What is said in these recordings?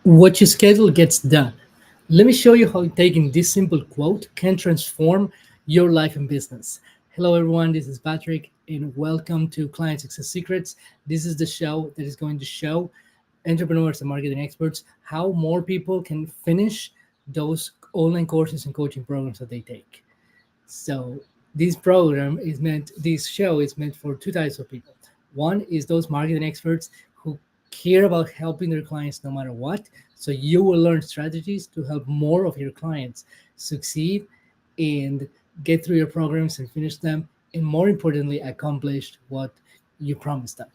What you schedule gets done. Let me show you how taking this simple quote can transform your life and business. Hello, everyone. This is Patrick, and welcome to Client Success Secrets. This is the show that is going to show entrepreneurs and marketing experts how more people can finish those online courses and coaching programs that they take. So this show is meant for two types of people. One is those marketing experts who care about helping their clients no matter what. So you will learn strategies to help more of your clients succeed and get through your programs and finish them, and more importantly, accomplish what you promised them.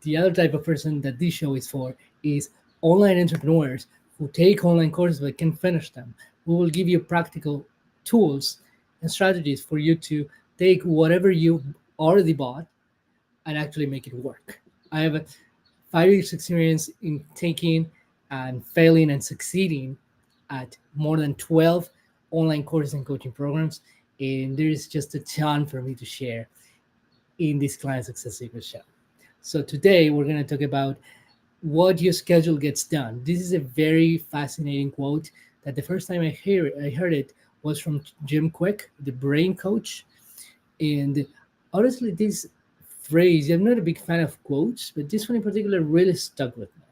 The other type of person that this show is for is online entrepreneurs who take online courses but can finish them. We will give you practical tools and strategies for you to take whatever you already bought and actually make it work. I have a 5 years experience in taking and failing and succeeding at more than 12 online courses and coaching programs. And there is just a ton for me to share in this Client Success Secrets show. So today we're going to talk about what your schedule gets done. This is a very fascinating quote that the first time I heard it was from Jim Quick, the brain coach. And honestly, this phrase, I'm not a big fan of quotes, but this one in particular really stuck with me.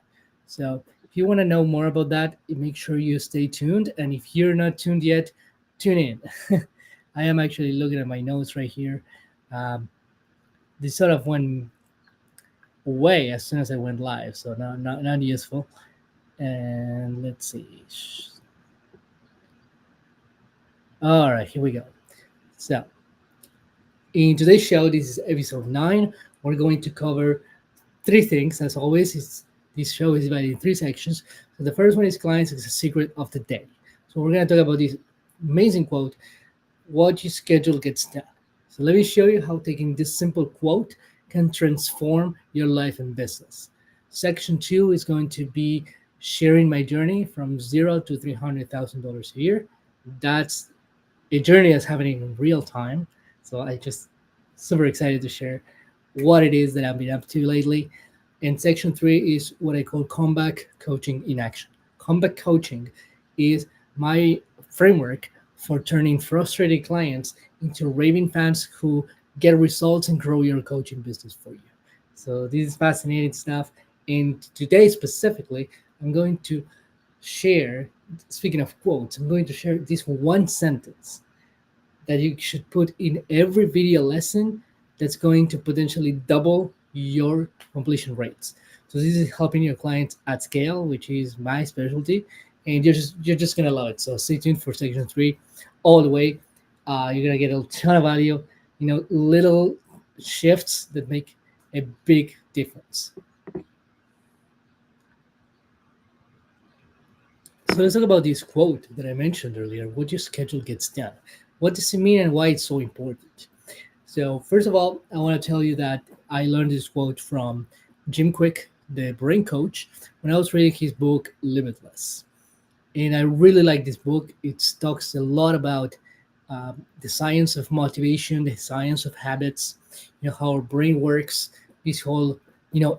So if you want to know more about that, make sure you stay tuned. And if you're not tuned yet, tune in. I am actually looking at my notes right here. Um, this sort of went away as soon as I went live, so not useful. And let's see. All right, here we go. So in today's show, this is episode 9. We're going to cover three things. As always, this show is divided in three sections. So the first one is clients is a secret of the day. So we're going to talk about this amazing quote: "What you schedule gets done." So let me show you how taking this simple quote can transform your life and business. Section 2 is going to be sharing my journey from zero to $300,000 a year. That's a journey that's happening in real time. So I just super excited to share what it is that I've been up to lately. And section 3 is what I call comeback coaching in action. Comeback coaching is my framework for turning frustrated clients into raving fans who get results and grow your coaching business for you. So this is fascinating stuff. And today specifically, I'm going to share, speaking of quotes, I'm going to share this one sentence that you should put in every video lesson that's going to potentially double your completion rates. So this is helping your clients at scale, which is my specialty, and you're just gonna love it. So stay tuned for section 3 all the way. You're gonna get a ton of value, little shifts that make a big difference. So let's talk about this quote that I mentioned earlier: "What your schedule gets done." What does it mean and why it's so important? So first of all, I want to tell you that I learned this quote from Jim Quick, the brain coach, when I was reading his book Limitless. And I really like this book. It talks a lot about the science of motivation, the science of habits, how our brain works, this whole,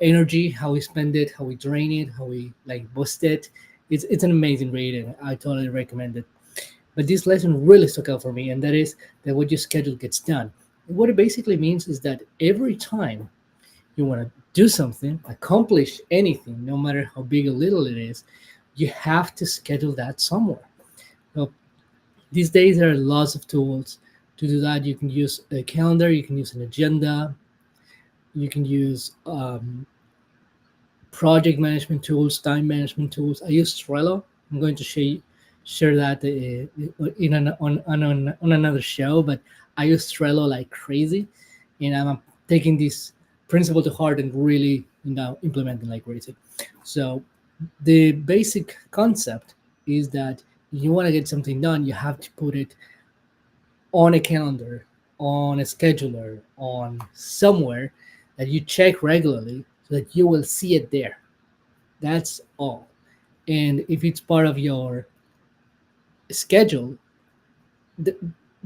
energy, how we spend it, how we drain it, how we like boost it. It's an amazing read, and I totally recommend it. But this lesson really stuck out for me, and that is that what your schedule gets done. And what it basically means is that every time you want to do something, accomplish anything, no matter how big or little it is, you have to schedule that somewhere. Now, these days there are lots of tools to do that. You can use a calendar, you can use an agenda, you can use project management tools, time management tools. I use Trello. I'm going to share that on another show, but I use Trello like crazy, and I'm taking this principle to heart and really implementing like crazy. So the basic concept is that if you want to get something done, you have to put it on a calendar, on a scheduler, on somewhere that you check regularly so that you will see it there. That's all. And if it's part of your schedule, the,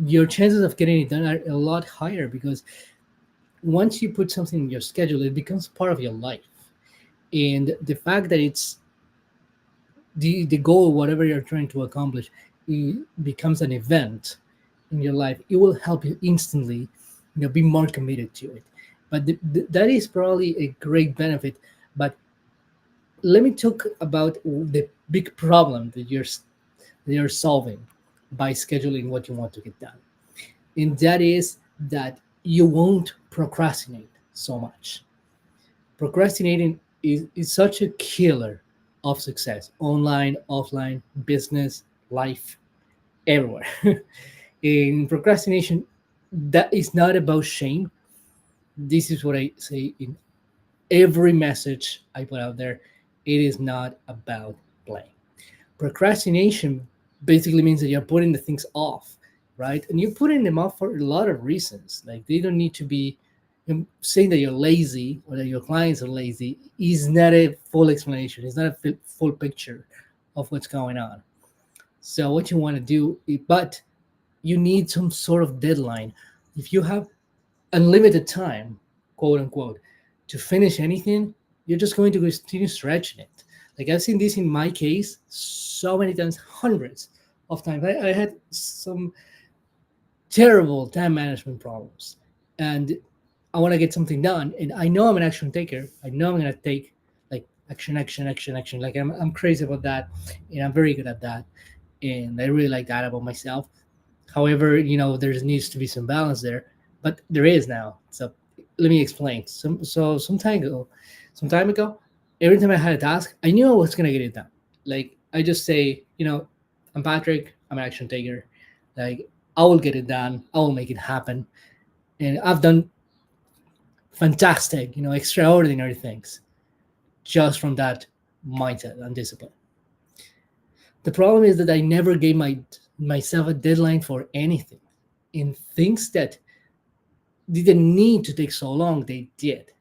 your chances of getting it done are a lot higher, because once you put something in your schedule, it becomes part of your life. And the fact that it's the goal, whatever you're trying to accomplish, it becomes an event in your life, it will help you instantly, be more committed to it. But that is probably a great benefit. But let me talk about the big problem that you're solving by scheduling what you want to get done, and that is that you won't procrastinate so much. Procrastinating is such a killer of success, online, offline, business, life, everywhere. In procrastination, that is not about shame. This is what I say in every message I put out there. It is not about blame. Procrastination basically means that you're putting the things off, right? And you're putting them off for a lot of reasons. Like they don't need to be, saying that you're lazy or that your clients are lazy is not a full explanation. It's not a full picture of what's going on. So what you want to do, but you need some sort of deadline. If you have unlimited time, quote unquote, to finish anything, you're just going to continue stretching it. Like I've seen this in my case so many times, hundreds of times. I had some terrible time management problems, and I want to get something done, and I know I'm an action taker. I know I'm going to take like action, action, action, action. Like I'm crazy about that, and I'm very good at that, and I really like that about myself. However, there needs to be some balance there, but there is now. So let me explain. Some time ago, every time I had a task, I knew I was gonna get it done. Like I just say, I'm Patrick. I'm an action taker. Like I will get it done. I will make it happen, and I've done fantastic, extraordinary things just from that mindset and discipline. The problem is that I never gave myself a deadline for anything. In things that didn't need to take so long, they did.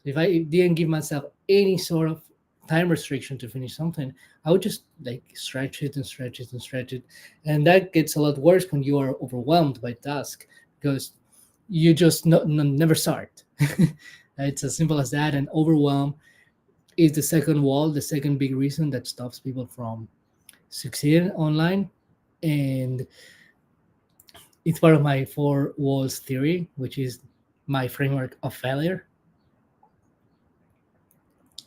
If I didn't give myself any sort of time restriction to finish something, I would just like stretch it and stretch it and stretch it. And that gets a lot worse when you are overwhelmed by task because you just never start. It's as simple as that. And overwhelm is the second wall, the second big reason that stops people from succeeding online. And it's part of my four walls theory, which is my framework of failure.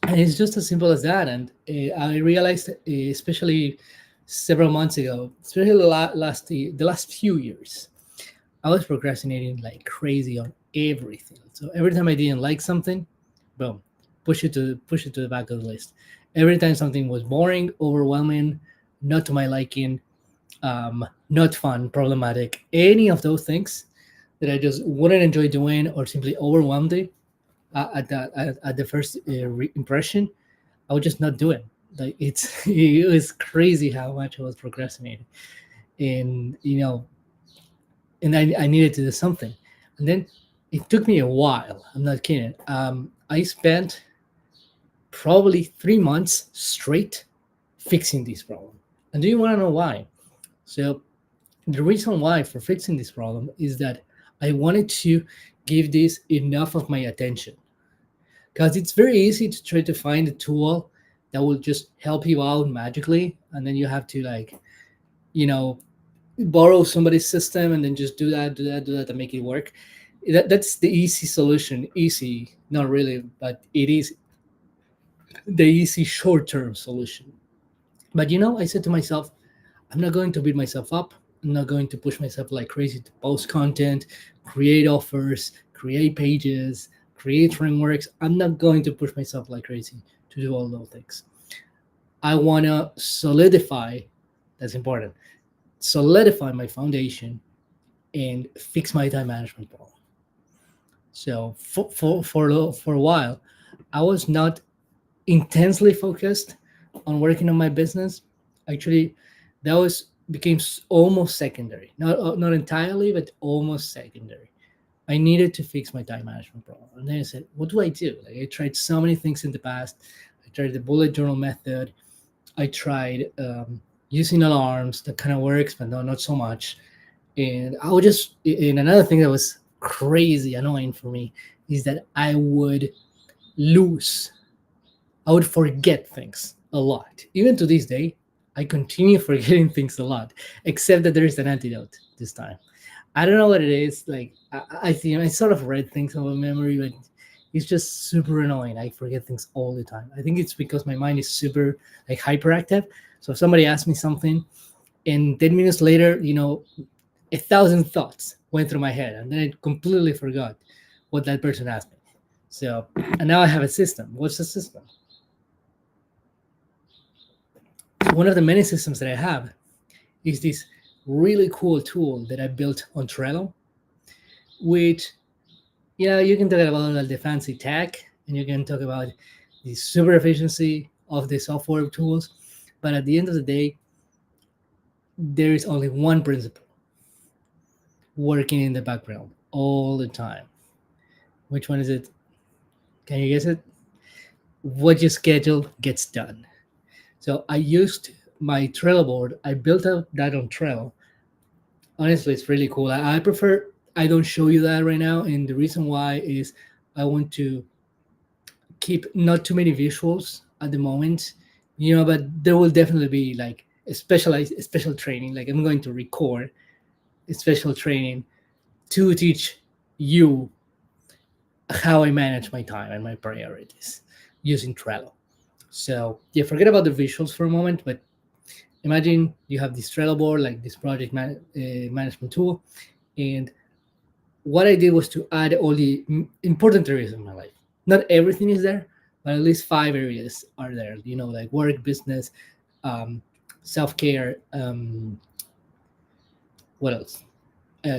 And it's just as simple as that. And I realized, especially several months ago, especially the last few years, I was procrastinating like crazy on everything. So every time I didn't like something, boom, push it to the back of the list. Every time something was boring, overwhelming, not to my liking, not fun, problematic, any of those things that I just wouldn't enjoy doing or simply overwhelmed me at the first impression, I would just not do it. Like it was crazy how much I was procrastinating, and and I needed to do something, and then it took me a while. I'm not kidding. I spent probably 3 months straight fixing this problem. And do you want to know why? So the reason why for fixing this problem is that I wanted to give this enough of my attention, because it's very easy to try to find a tool that will just help you out magically, and then you have to like you know borrow somebody's system and then just do that to make it work. That's the easy solution. Easy, not really, but it is the easy short-term solution. But I said to myself, I'm not going to beat myself up. I'm not going to push myself like crazy to post content, create offers, create pages, create frameworks. I'm not going to push myself like crazy to do all those things. I want to solidify, that's important, solidify my foundation and fix my time management problem. So for a while, I was not intensely focused on working on my business. Actually, that was became almost secondary. Not entirely, but almost secondary. I needed to fix my time management problem. And then I said, what do I do? Like I tried so many things in the past. I tried the bullet journal method. I tried using alarms. That kind of works, but no, not so much. And I would just, and another thing that was crazy annoying for me is that lose, I would forget things a lot. Even to this day, I continue forgetting things a lot, except that there is an antidote this time. I don't know what it is. Like I think I sort of read things about memory, but it's just super annoying. I forget things all the time. I think it's because my mind is super like hyperactive. So if somebody asks me something, and 10 minutes later, 1,000 thoughts went through my head, and then I completely forgot what that person asked me. So, and now I have a system. What's the system? So one of the many systems that I have is this really cool tool that I built on Trello, which you can talk about all the fancy tech, and you can talk about the super efficiency of the software tools, but at the end of the day, there is only one principle working in the background all the time. Which one is it? Can you guess it? What you schedule gets done. So I used my Trello board. I built out that on Trello. Honestly, it's really cool. I prefer I don't show you that right now, and the reason why is I want to keep not too many visuals at the moment. But there will definitely be like a special training. Like I'm going to record a special training to teach you how I manage my time and my priorities using Trello. So yeah, forget about the visuals for a moment, but imagine you have this Trello board, like this management tool, and what I did was to add all the important areas of my life. Not everything is there, but at least 5 areas are there. Like work, business, self care. What else?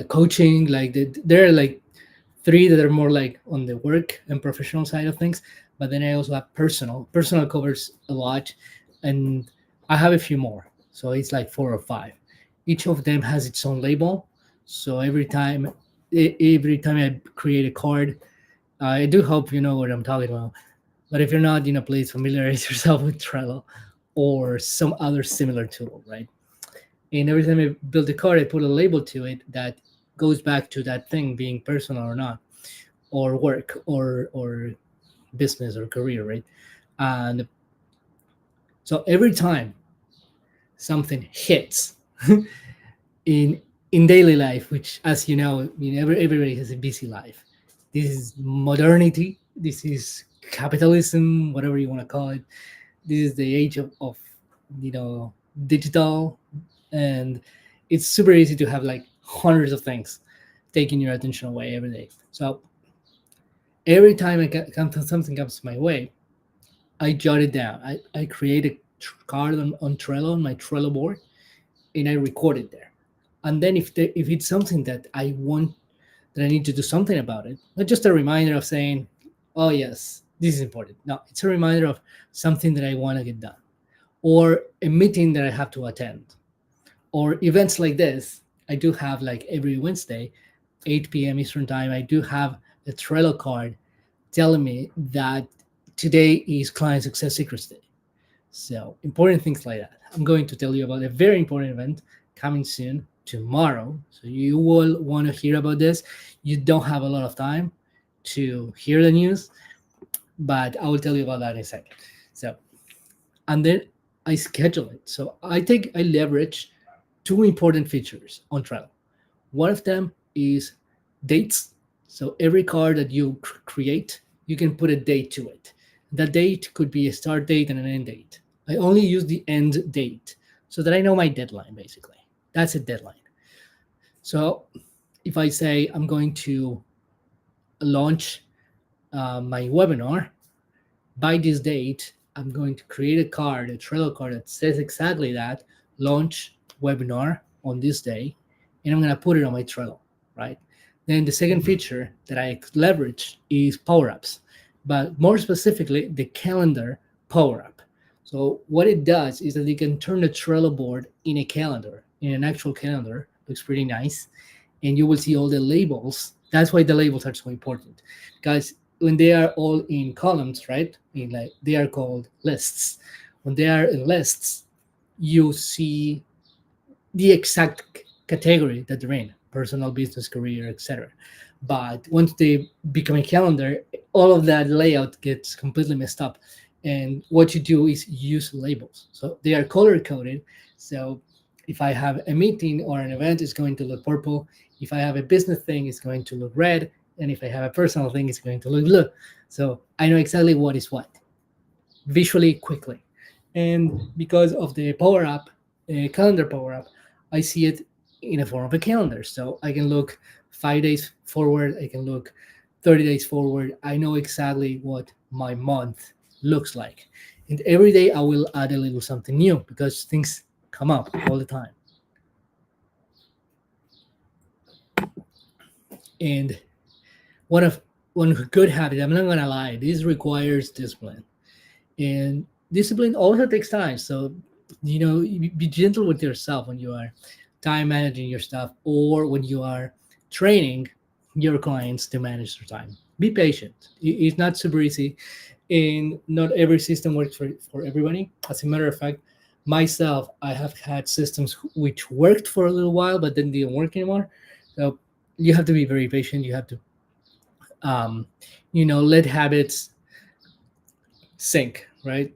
Coaching. Like there are like three that are more like on the work and professional side of things, but then I also have personal covers a lot, and I have a few more, so it's like 4 or 5. Each of them has its own label, so every time I create a card, I do hope you know what I'm talking about, but if you're not, please familiarize yourself with Trello or some other similar tool, right? And every time I build a card, I put a label to it that goes back to that thing being personal or not, or work or business or career, right? And so every time something hits in daily life, which, as you know, everybody has a busy life. This is modernity. This is capitalism, whatever you want to call it. This is the age of digital, and it's super easy to have like hundreds of things taking your attention away every day. So every time something comes my way, I jot it down. I create a card on Trello, on my Trello board, and I record it there. And then if it's something that I want, that I need to do something about it, not just a reminder of saying, oh yes, this is important. No, it's a reminder of something that I want to get done, or a meeting that I have to attend, or events like this. I do have like every Wednesday, 8 p.m. Eastern time, I do have a Trello card telling me that today is Client Success Secrets Day. So important things like that. I'm going to tell you about a very important event coming soon tomorrow. So you will want to hear about this. You don't have a lot of time to hear the news, but I will tell you about that in a second. So, and then I schedule it. So I leverage two important features on Trello. One of them is dates. So every card that you create, you can put a date to it. That date could be a start date and an end date. I only use the end date so that I know my deadline, basically. That's a deadline. So if I say I'm going to launch my webinar by this date, I'm going to create a card, a Trello card that says exactly that, launch webinar on this day, and I'm going to put it on my Trello, right? Then the second feature that I leverage is power-ups, but more specifically, the calendar power-up. So what it does is that you can turn the Trello board in a calendar, in an actual calendar. Looks pretty nice, and you will see all the labels. That's why the labels are so important, because when they are all in columns, right? They are called lists. When they are in lists, you see the exact category that they're in: personal, business, career, etc. But once they become a calendar, all of that layout gets completely messed up, And what you do is use labels. So they are color coded. So if I have a meeting or an event, it's going to look purple. If I have a business thing, it's going to look red. And if I have a personal thing, it's going to look blue. So I know exactly what is what visually, quickly. And because of the power up, calendar power up, I see it in a form of a calendar. So I can look 5 days forward, I can look 30 days forward. I know exactly what my month looks like. And every day I will add a little something new because things come up all the time. And one of one good habit, I'm not gonna lie, this requires discipline. And discipline also takes time. So be gentle with yourself when you are time managing your stuff, or when you are training your clients to manage their time. Be patient. It's not super easy, and not every system works for everybody. As a matter of fact, myself, I have had systems which worked for a little while but then didn't work anymore. So you have to be very patient. You have to um, let habits sink, right?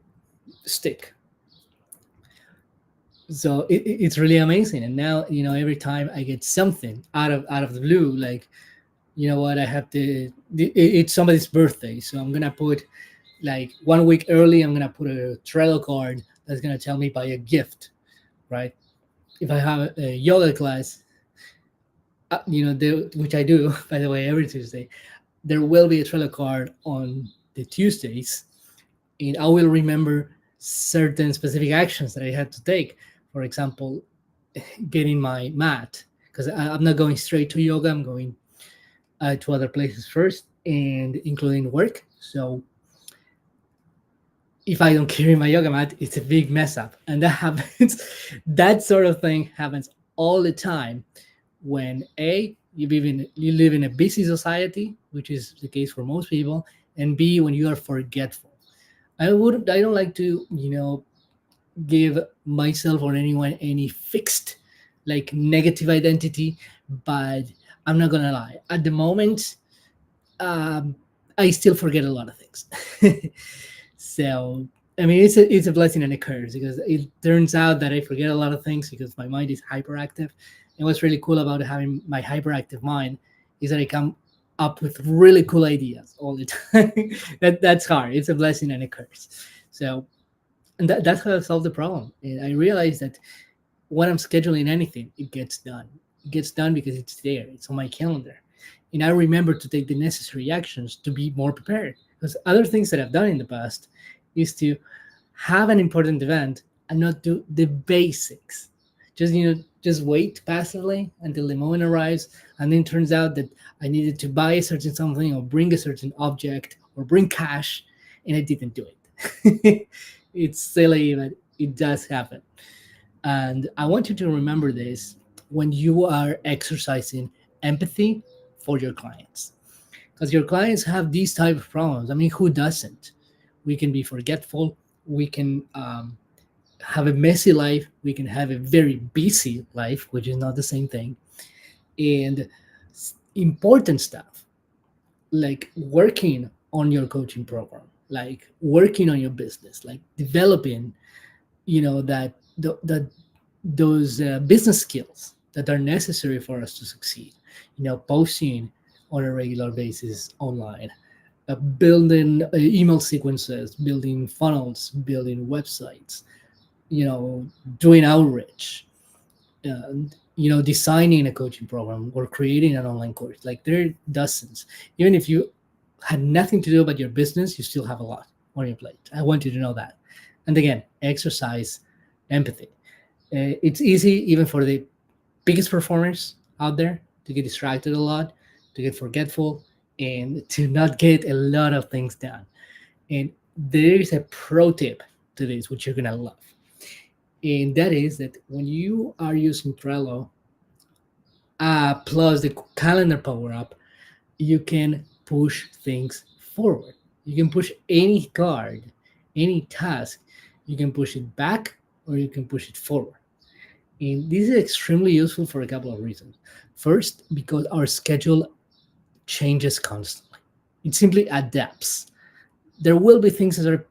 Stick. So it's really amazing. And now every time I get something out of the blue, like, what, I have to it's somebody's birthday, so I'm gonna put, like, 1 week early, I'm gonna put a Trello card that's gonna tell me buy a gift, right? If I have a yoga class, which I do by the way every Tuesday, there will be a Trello card on the Tuesdays, and I will remember certain specific actions that I had to take. For example, getting my mat, because I'm not going straight to yoga. I'm going to other places first, and including work. So if I don't carry my yoga mat, it's a big mess up, and that happens. That sort of thing happens all the time when you live in a busy society, which is the case for most people, and B, when you are forgetful. I don't like to give myself or anyone any fixed, like, negative identity, but I'm not gonna lie, at the moment, um, I still forget a lot of things. So I mean, it's a blessing and a curse, because it turns out that I forget a lot of things because my mind is hyperactive. And what's really cool about having my hyperactive mind is that I come up with really cool ideas all the time. That's hard. It's a blessing and a curse. So, and that's how I solve the problem. And I realized that when I'm scheduling anything, it gets done. It gets done because it's there. It's on my calendar, and I remember to take the necessary actions to be more prepared. Because other things that I've done in the past is to have an important event and not do the basics. Just wait passively until the moment arrives, and then turns out that I needed to buy a certain something, or bring a certain object, or bring cash, and I didn't do it. It's silly, but it does happen. And I want you to remember this when you are exercising empathy for your clients, because your clients have these type of problems. I mean, who doesn't? We can be forgetful. We can have a messy life. We can have a very busy life, which is not the same thing. And important stuff, like working on your coaching program, like working on your business, like developing, that those business skills that are necessary for us to succeed. Posting on a regular basis online, building email sequences, building funnels, building websites, doing outreach, and designing a coaching program or creating an online course. Like, there are dozens. Even if you had nothing to do about your business, you still have a lot on your plate. I want you to know that. And again, exercise empathy. It's easy even for the biggest performers out there to get distracted a lot, to get forgetful, and to not get a lot of things done. And there is a pro tip to this, which you're gonna love. And that is that when you are using Trello, plus the calendar power up, you can push things forward. You can push any card, any task, you can push it back, or you can push it forward. And this is extremely useful for a couple of reasons. First, because our schedule changes constantly, it simply adapts. There will be things that are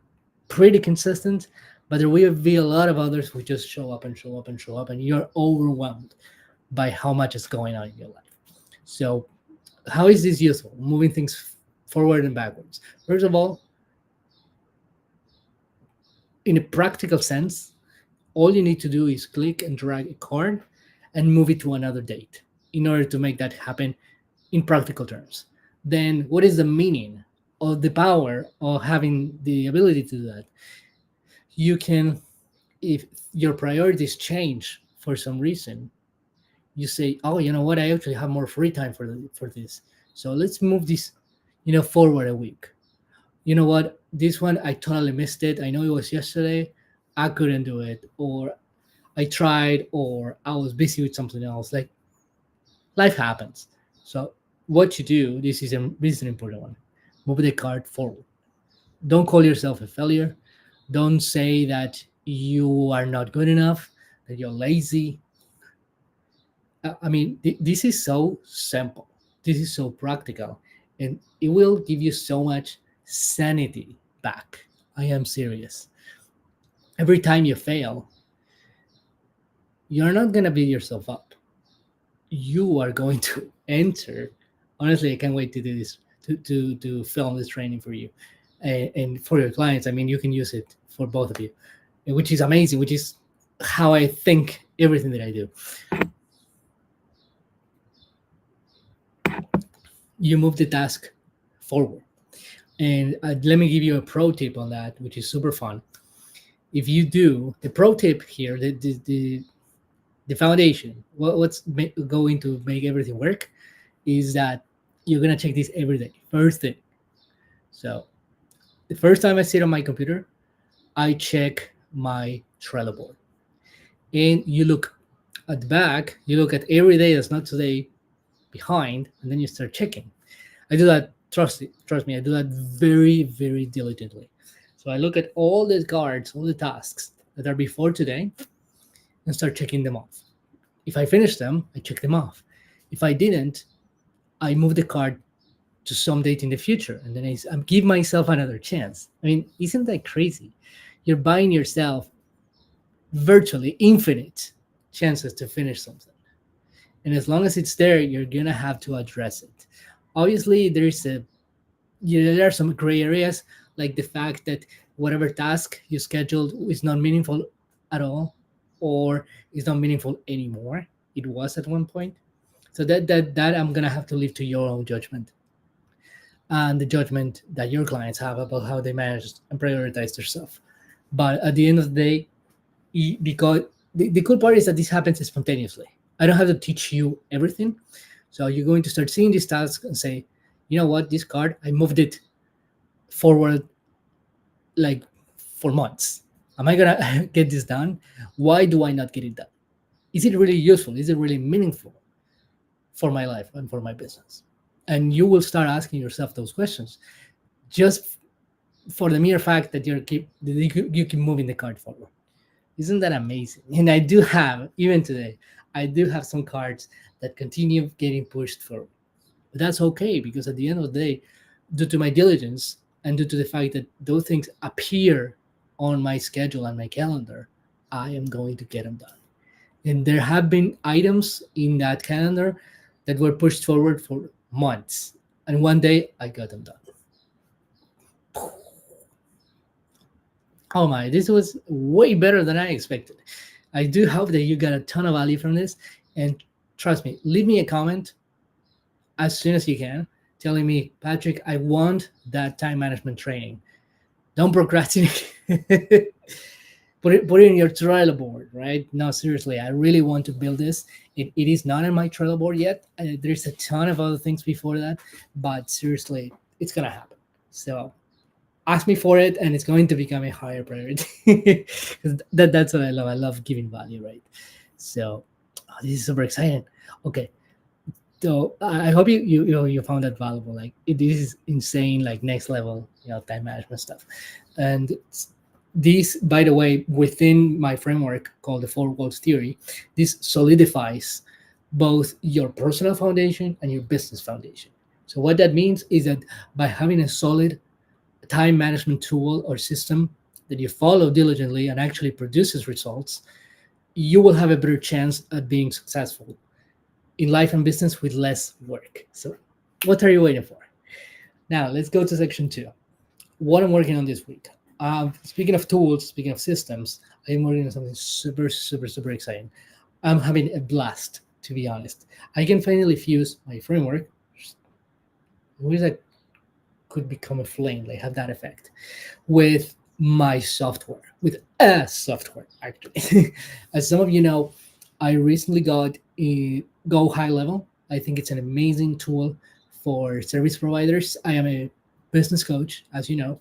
pretty consistent, but there will be a lot of others who just show up and show up and show up, and you're overwhelmed by how much is going on in your life. So, how is this useful? Moving things forward and backwards. First of all, in a practical sense, all you need to do is click and drag a card and move it to another date in order to make that happen in practical terms. Then, what is the meaning of the power of having the ability to do that? You can, if your priorities change for some reason, you say, "Oh, you know what? I actually have more free time for this. So let's move this, forward a week. You know what? This one I totally missed it. I know it was yesterday. I couldn't do it, or I tried, or I was busy with something else. Like life happens. So what you do, this is an important one. Move the card forward. Don't call yourself a failure. Don't say that you are not good enough, that you're lazy. I mean, this is so simple. This is so practical, and it will give you so much sanity back. I am serious. Every time you fail, you're not gonna beat yourself up. You are going to enter. Honestly, I can't wait to do this, to film this training for you, and for your clients. I mean, you can use it for both of you, which is amazing. Which is how I think everything that I do. You move the task forward. And let me give you a pro tip on that, which is super fun. If you do the pro tip here, the foundation, what's going to make everything work, is that you're gonna check this every day. First thing. So the first time I sit on my computer, I check my Trello board, and you look at the back. You look at every day that's not today behind, and then you start checking. I do that. Trust me, I do that very, very diligently. So I look at all the cards, all the tasks that are before today, and start checking them off. If I finish them, I check them off. If I didn't, I move the card to some date in the future, and then I give myself another chance. I mean, isn't that crazy? You're buying yourself virtually infinite chances to finish something. And as long as it's there, you're gonna have to address it. Obviously, there are some gray areas, like the fact that whatever task you scheduled is not meaningful at all, or is not meaningful anymore. It was at one point. So that I'm gonna have to leave to your own judgment, and the judgment that your clients have about how they manage and prioritize their stuff. But at the end of the day, because the cool part is that this happens spontaneously. I don't have to teach you everything. So you're going to start seeing this task and say, you know what, this card, I moved it forward like for months. Am I gonna get this done? Why do I not get it done? Is it really useful? Is it really meaningful for my life and for my business? And you will start asking yourself those questions, just for the mere fact that you keep moving the card forward. Isn't that amazing? And I do have, even today, I do have some cards that continue getting pushed forward. But that's okay, because at the end of the day, due to my diligence and due to the fact that those things appear on my schedule and my calendar, I am going to get them done. And there have been items in that calendar that were pushed forward for months. And one day I got them done. Oh my, this was way better than I expected. I do hope that you got a ton of value from this. And trust me, leave me a comment as soon as you can, telling me, Patrick, I want that time management training. Don't procrastinate. put it in your Trello board, right? No, seriously, I really want to build this. It is not in my Trello board yet. There's a ton of other things before that, but seriously, it's gonna happen. So ask me for it, and it's going to become a higher priority. Because that's what I love. I love giving value, right? So this is super exciting. Okay, so I hope you found that valuable. Like this is insane, like next level, time management stuff. And this, by the way, within my framework called the 4 Walls Theory, this solidifies both your personal foundation and your business foundation. So what that means is that by having a solid time management tool or system that you follow diligently and actually produces results, you will have a better chance at being successful in life and business with less work. So, what are you waiting for? Now, let's go to section two. What I'm working on this week. Speaking of tools, speaking of systems, I'm working on something super, super, super exciting. I'm having a blast, to be honest. I can finally fuse my framework, which I could become a flame, like have that effect, with my software, with a software, actually. As some of you know, I recently got a Go High Level. I think it's an amazing tool for service providers. I am a business coach, as you know,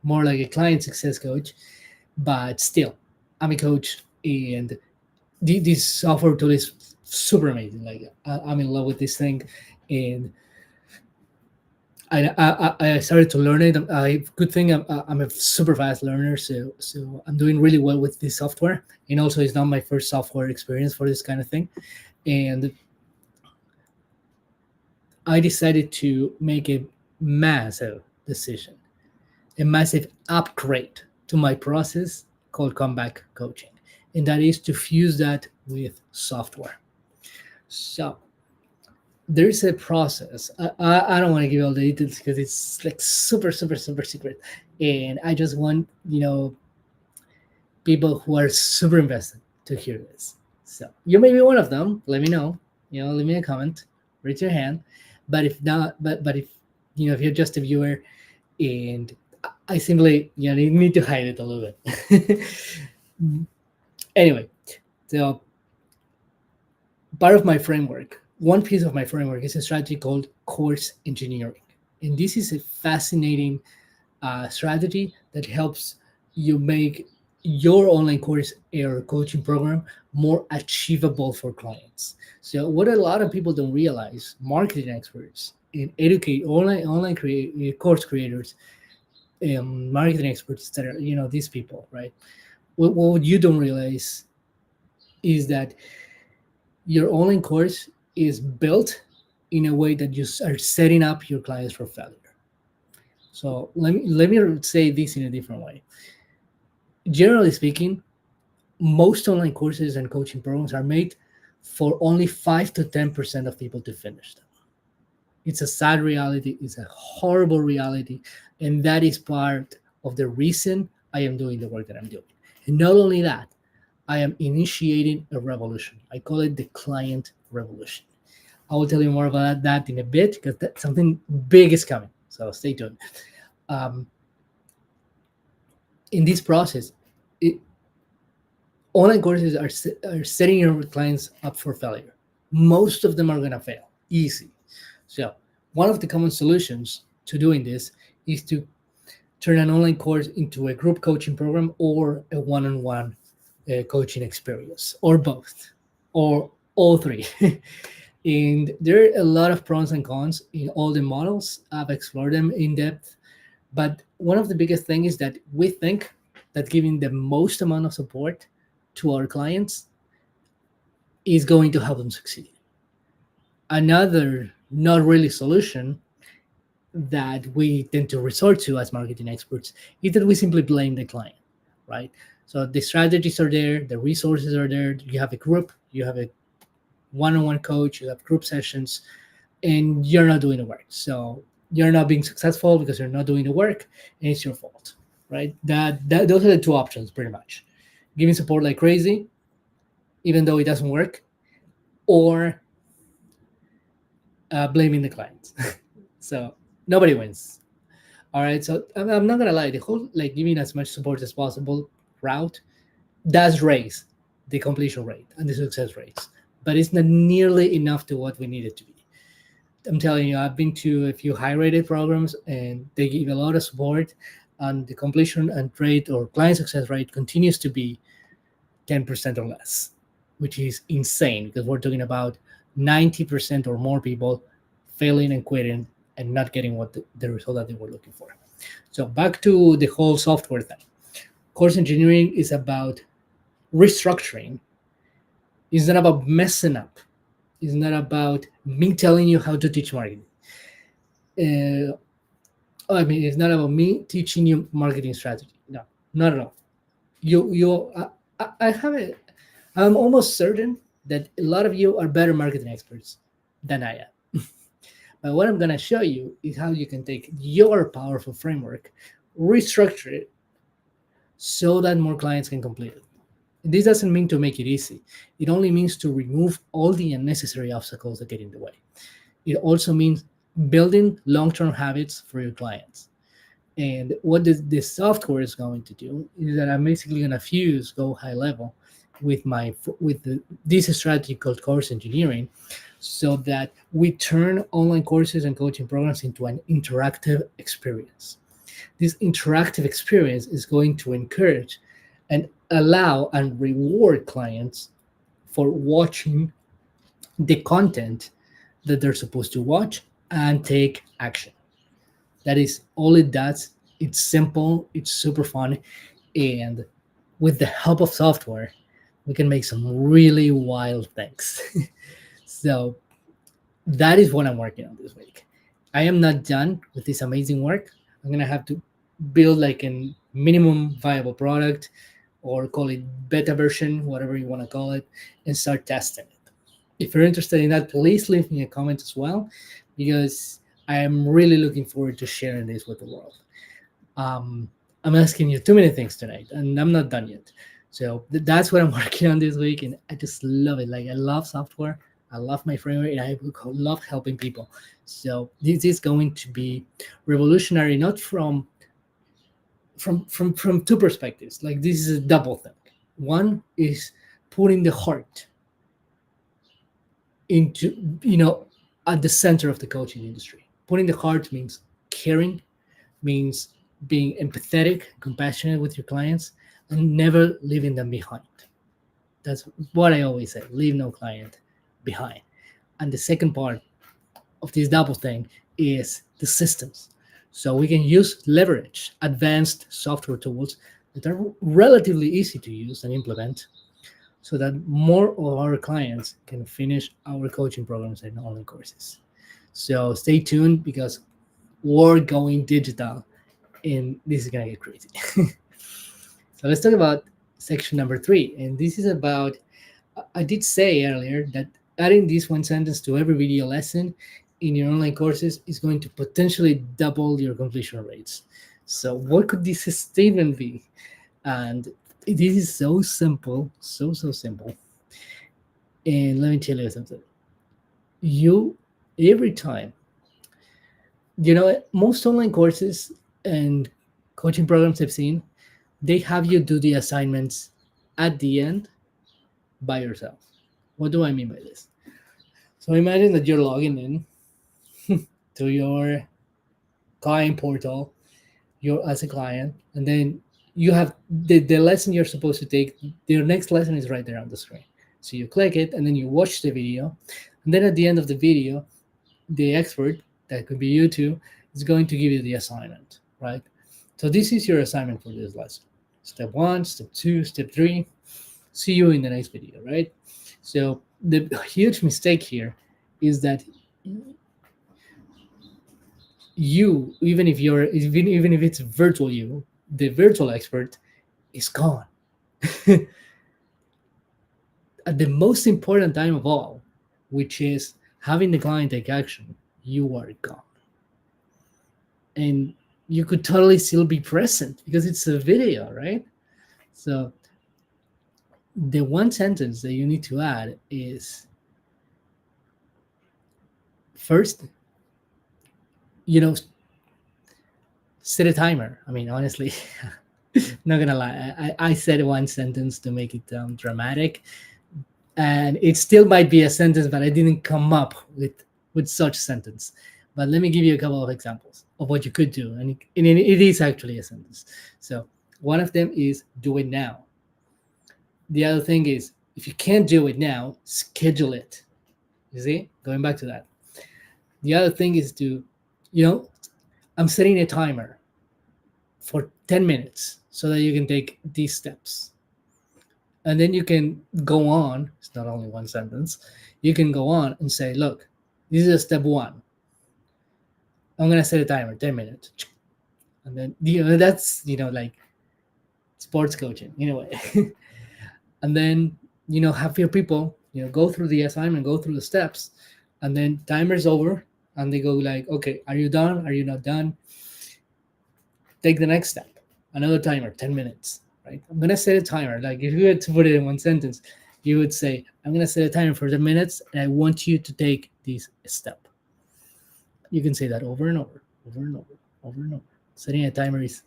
more like a client success coach, but still, I'm a coach, and this software tool is super amazing. Like I'm in love with this thing, and I started to learn it. Good thing I'm a super fast learner, so I'm doing really well with this software. And also, it's not my first software experience for this kind of thing, and I decided to make a massive decision, a massive upgrade to my process called comeback coaching, and that is to fuse that with software. So there's a process. I don't want to give all the details because it's like super, super, super secret, and I just want people who are super invested to hear this. So you may be one of them. Let me know. Leave me a comment, raise your hand. But if not, but if if you're just a viewer, and I simply need to hide it a little bit. Anyway, so part of my framework, one piece of my framework is a strategy called course engineering, and this is a fascinating strategy that helps you make your online course or coaching program more achievable for clients. So what a lot of people don't realize, marketing experts and educate course creators, marketing experts, that are these people, right? What you don't realize is that your online course is built in a way that you are setting up your clients for failure. So let me say this in a different way. Generally speaking, most online courses and coaching programs are made for only 5 to 10% of people to finish them. It's a sad reality. It's a horrible reality, and that is part of the reason I am doing the work that I'm doing. And not only that, I am initiating a revolution. I call it the client revolution. I will tell you more about that in a bit because something big is coming. So stay tuned. Um, in this process, online courses are setting your clients up for failure. Most of them are going to fail, easy. So one of the common solutions to doing this is to turn an online course into a group coaching program or a one-on-one coaching experience, or both, or all three. And there are a lot of pros and cons in all the models. I've explored them in depth, but one of the biggest things is that we think that giving the most amount of support to our clients is going to help them succeed. Another not really solution that we tend to resort to as marketing experts is that we simply blame the client, right? So the strategies are there, the resources are there. You have a group, you have a one-on-one coach, you have group sessions, and you're not doing the work. So you're not being successful because you're not doing the work, and it's your fault, right? Those are the two options, pretty much: giving support like crazy, even though it doesn't work, or blaming the client. So nobody wins. All right. So I'm not gonna lie. The whole like giving as much support as possible route does raise the completion rate and the success rates, but it's not nearly enough to what we need it to be. I'm telling you, I've been to a few high-rated programs, and they give a lot of support, and the completion and rate or client success rate continues to be 10% or less, which is insane because we're talking about 90% or more people failing and quitting and not getting what the result that they were looking for. So back to the whole software thing. Course engineering is about restructuring. It's not about messing up. It's not about me telling you how to teach marketing. It's not about me teaching you marketing strategy. No, Not at all. I have it. I'm almost certain that a lot of you are better marketing experts than I am. But what I'm gonna show you is how you can take your powerful framework, restructure it so that more clients can complete it. This doesn't mean to make it easy. It only means to remove all the unnecessary obstacles that get in the way. It also means building long-term habits for your clients. And what this software is going to do is that I'm basically going to fuse Go High Level with this strategy called course engineering, so that we turn online courses and coaching programs into an interactive experience. This interactive experience is going to encourage and allow and reward clients for watching the content that they're supposed to watch and take action. That is all it does. It's simple, it's super fun, and with the help of software, we can make some really wild things. So that is what I'm working on this week. I am not done with this amazing work. I'm gonna have to build like a minimum viable product, or call it beta version, whatever you want to call it, and start testing it. If you're interested in that, please leave me a comment as well, because I am really looking forward to sharing this with the world. I'm asking you too many things tonight, and I'm not done yet. So that's what I'm working on this week, and I just love it. Like, I love software, I love my framework, and I love helping people. So this is going to be revolutionary, not from two perspectives. Like, this is a double thing. One is putting the heart into, at the center of the coaching industry. Putting the heart means caring, means being empathetic, compassionate with your clients, and never leaving them behind. That's what I always say: leave no client behind. And the second part of this double thing is the systems. So we can leverage advanced software tools that are relatively easy to use and implement, so that more of our clients can finish our coaching programs and online courses. So stay tuned, because we're going digital, and this is gonna get crazy. So let's talk about section number 3, and this is about, I did say earlier that adding this one sentence to every video lesson in your online courses is going to potentially double your completion rates. So what could this statement be? And this is so simple, so simple. And let me tell you something. Every time, most online courses and coaching programs I've seen, they have you do the assignments at the end by yourself. What do I mean by this? So imagine that you're logging in to your client portal, you're as a client, and then you have the lesson you're supposed to take. Your next lesson is right there on the screen. So you click it, and then you watch the video, and then at the end of the video, the expert, that could be you too, is going to give you the assignment, right? So this is your assignment for this lesson. Step 1, step 2, step 3. See you in the next video, right? So the huge mistake here is that even if it's virtual the virtual expert is gone. At the most important time of all, which is having the client take action, you are gone. And you could totally still be present because it's a video, right? So the one sentence that you need to add is, first, set a timer. I mean, honestly, not gonna lie, I said one sentence to make it dramatic, and it still might be a sentence, but I didn't come up with such sentence. But let me give you a couple of examples of what you could do, and it is actually a sentence. So one of them is, do it now. The other thing is, if you can't do it now, schedule it. You see, going back to that. The other thing is to, I'm setting a timer for 10 minutes so that you can take these steps. And then you can go on. It's not only one sentence. You can go on and say, look, this is step 1. I'm going to set a timer, 10 minutes. And then, that's, like, sports coaching in a way. And then, have your people, go through the assignment, go through the steps, and then timer's over, and they go like, okay, are you done? Are you not done? Take the next step. Another timer, 10 minutes, right? I'm gonna set a timer. Like if you had to put it in one sentence, you would say, I'm gonna set a timer for 10 minutes, and I want you to take this step. You can say that over and over, over and over, over and over. Setting a timer is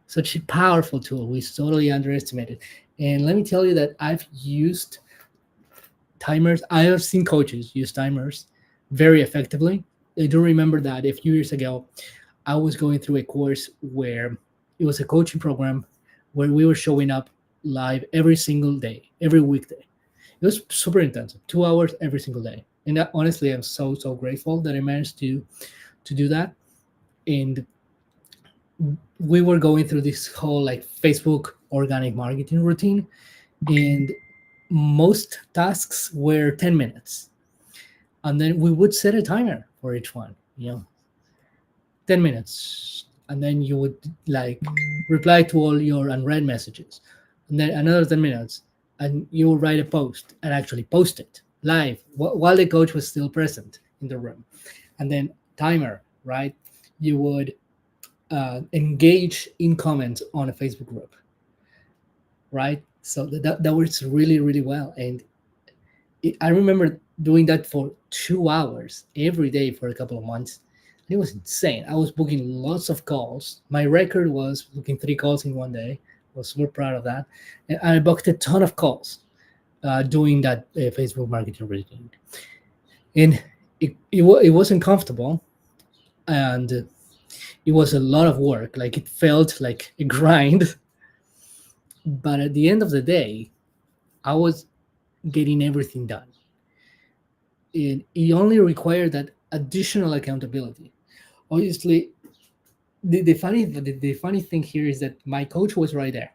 such a powerful tool. We totally underestimate it. And let me tell you that I've used timers. I have seen coaches use timers very effectively. I do remember that a few years ago, I was going through a course where it was a coaching program where we were showing up live every single day, every weekday. It was super intensive, 2 hours every single day. And that, honestly, I'm so grateful that I managed to do that. And we were going through this whole like Facebook organic marketing routine, and most tasks were 10 minutes. And then we would set a timer for each one, 10 minutes. And then you would like reply to all your unread messages. And then another 10 minutes. And you would write a post and actually post it live while the coach was still present in the room. And then timer, right? You would engage in comments on a Facebook group, right? So that works really, really well. And I remember doing that for 2 hours every day for a couple of months. It was insane. I was booking lots of calls. My record was booking 3 calls in one day. I was super proud of that. And I booked a ton of calls doing that Facebook marketing routine. And it wasn't comfortable. And it was a lot of work. Like it felt like a grind. But at the end of the day, I was getting everything done. It only required that additional accountability. Obviously, the funny thing here is that my coach was right there,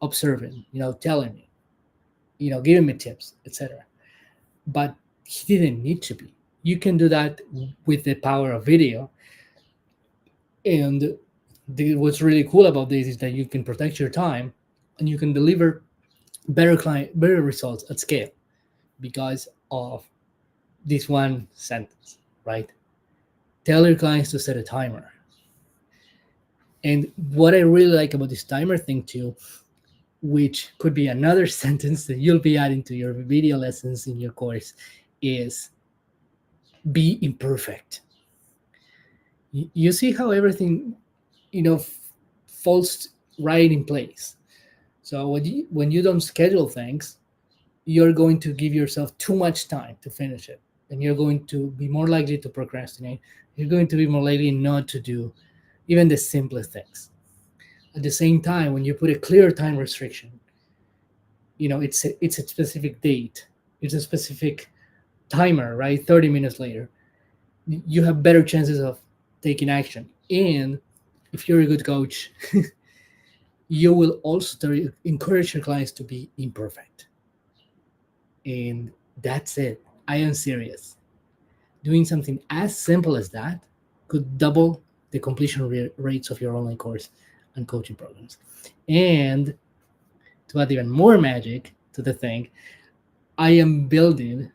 observing, telling me, giving me tips, etc. But he didn't need to be. You can do that with the power of video. And what's really cool about this is that you can protect your time and you can deliver better results at scale because of this one sentence, right? Tell your clients to set a timer. And what I really like about this timer thing too, which could be another sentence that you'll be adding to your video lessons in your course, is be imperfect. You see how everything, falls right in place. So when you don't schedule things, you're going to give yourself too much time to finish it, and you're going to be more likely to procrastinate. You're going to be more likely not to do even the simplest things. At the same time, when you put a clear time restriction, it's a specific date, it's a specific timer, right? 30 minutes later, you have better chances of taking action. And if you're a good coach, you will also encourage your clients to be imperfect. And that's it. I am serious. Doing something as simple as that could double the completion rates of your online course and coaching programs. And to add even more magic to the thing, I am building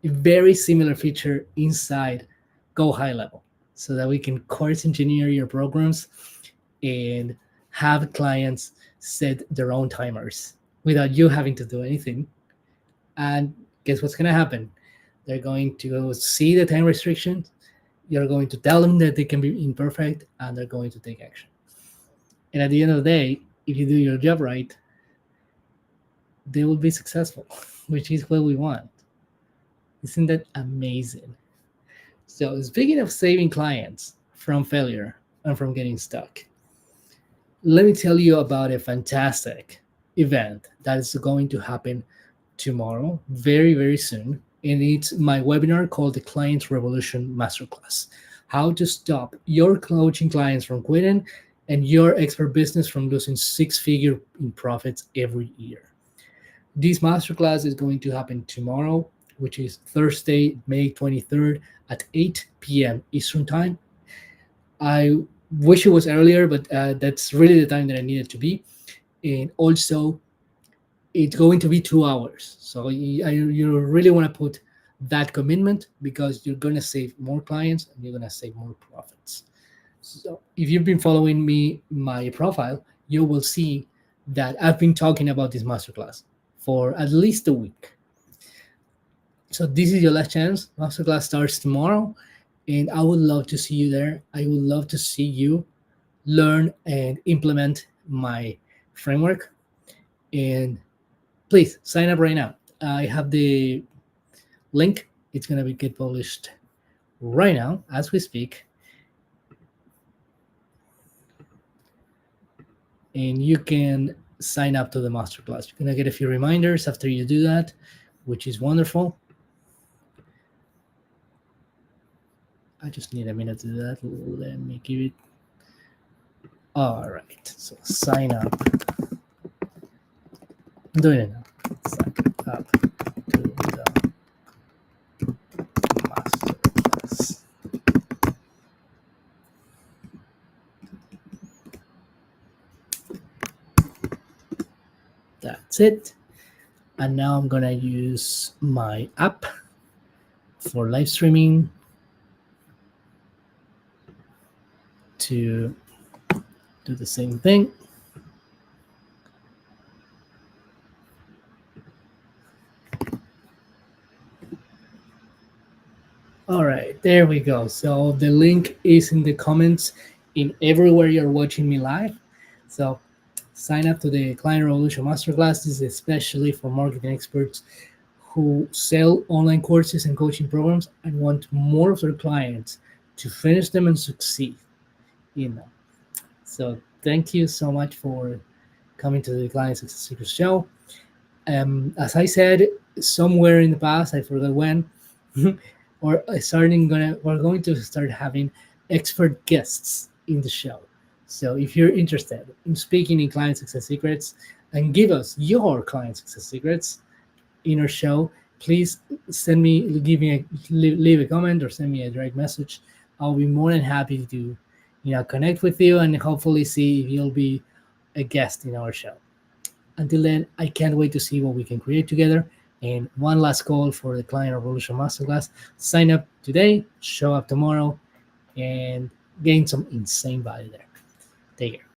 a very similar feature inside Go High Level so that we can course engineer your programs and have clients set their own timers without you having to do anything. And guess what's going to happen? They're going to see the time restrictions. You're going to tell them that they can be imperfect, and they're going to take action. And at the end of the day, if you do your job right, they will be successful, which is what we want. Isn't that amazing? So speaking of saving clients from failure and from getting stuck, let me tell you about a fantastic event that is going to happen tomorrow, very, very soon. And it's my webinar called the Client Revolution Masterclass: how to stop your coaching clients from quitting and your expert business from losing 6-figure in profits every year. This masterclass is going to happen tomorrow, which is Thursday, May 23rd at 8 p.m. Eastern Time. I Wish it was earlier, but that's really the time that I needed to be. And also, it's going to be 2 hours. So you really want to put that commitment because you're going to save more clients and you're going to save more profits. So if you've been following me, my profile, you will see that I've been talking about this masterclass for at least a week. So this is your last chance. Masterclass starts tomorrow, and I would love to see you there. I would love to see you learn and implement my framework. And please sign up right now. I have the link. It's gonna be get published right now as we speak, and you can sign up to the masterclass. You're gonna get a few reminders after you do that, which is wonderful. I just need a minute to do that. Let me give it. All right, so sign up. I'm doing it now. Sign up to the masterclass. That's it. And now I'm gonna use my app for live streaming to do the same thing. All right, there we go. So the link is in the comments in everywhere you're watching me live. So sign up to the Client Revolution Masterclass. This is especially for marketing experts who sell online courses and coaching programs and want more of their clients to finish them and succeed. You know. So thank you so much for coming to the Client Success Secrets show. As I said somewhere in the past, I forgot when, we're going to start having expert guests in the show. So if you're interested in speaking in Client Success Secrets and give us your Client Success Secrets in our show, please leave a comment or send me a direct message. I'll be more than happy to connect with you and hopefully see if you'll be a guest in our show. Until then, I can't wait to see what we can create together. And one last call for the Client Revolution Masterclass. Sign up today, show up tomorrow, and gain some insane value there. Take care.